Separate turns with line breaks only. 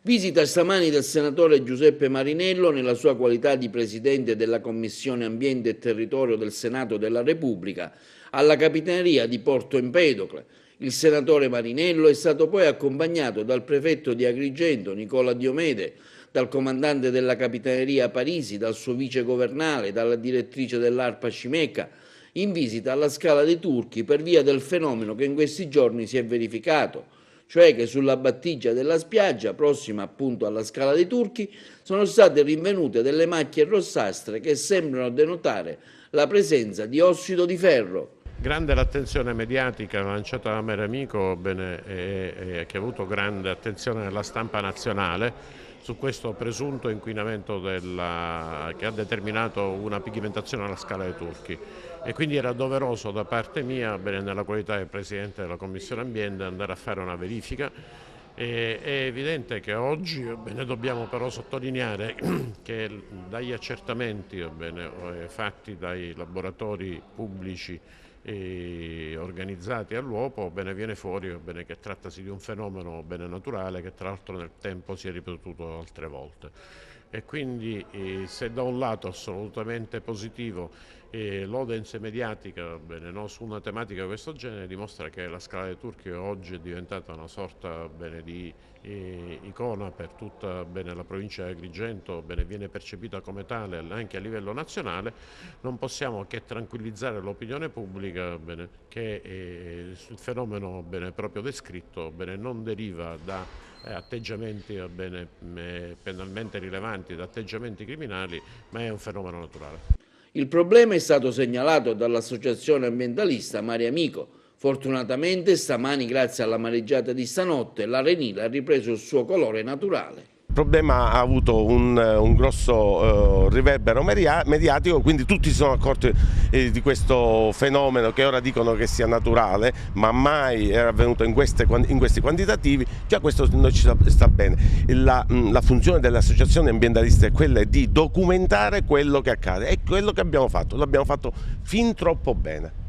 Visita stamani del senatore Giuseppe Marinello nella sua qualità di Presidente della Commissione Ambiente e Territorio del Senato della Repubblica alla Capitaneria di Porto Empedocle. Il senatore Marinello è stato poi accompagnato dal prefetto di Agrigento Nicola Diomede, dal comandante della Capitaneria Parisi, dal suo vicegovernale, dalla direttrice dell'ARPA Cimecca, in visita alla Scala dei Turchi per via del fenomeno che in questi giorni si è verificato, cioè che sulla battigia della spiaggia, prossima appunto alla Scala dei Turchi, sono state rinvenute delle macchie rossastre che sembrano denotare la presenza di ossido di ferro.
Grande l'attenzione mediatica lanciata da Mare Amico, che ha avuto grande attenzione nella stampa nazionale su questo presunto inquinamento che ha determinato una pigmentazione alla Scala dei Turchi, e quindi era doveroso da parte mia, nella qualità di Presidente della Commissione Ambiente, andare a fare una verifica. È evidente che oggi dobbiamo però sottolineare che dagli accertamenti fatti dai laboratori pubblici organizzati all'uopo viene fuori che trattasi di un fenomeno naturale che tra l'altro nel tempo si è ripetuto altre volte. E quindi se da un lato assolutamente positivo l'audience mediatica su una tematica di questo genere dimostra che la Scala dei Turchi oggi è diventata una sorta di icona per tutta la provincia di Agrigento, viene percepita come tale anche a livello nazionale, non possiamo che tranquillizzare l'opinione pubblica che il fenomeno proprio descritto non deriva da atteggiamenti penalmente rilevanti, da atteggiamenti criminali, ma è un fenomeno naturale.
Il problema è stato segnalato dall'associazione ambientalista Mare Amico. Fortunatamente stamani, grazie alla mareggiata di stanotte, l'arenile ha ripreso il suo colore naturale.
Il problema ha avuto un grosso riverbero mediatico, quindi tutti si sono accorti di questo fenomeno che ora dicono che sia naturale, ma mai era avvenuto in questi quantitativi. Già questo non ci sta bene. La funzione delle associazioni ambientaliste è quella di documentare quello che accade, è quello che abbiamo fatto, l'abbiamo fatto fin troppo bene.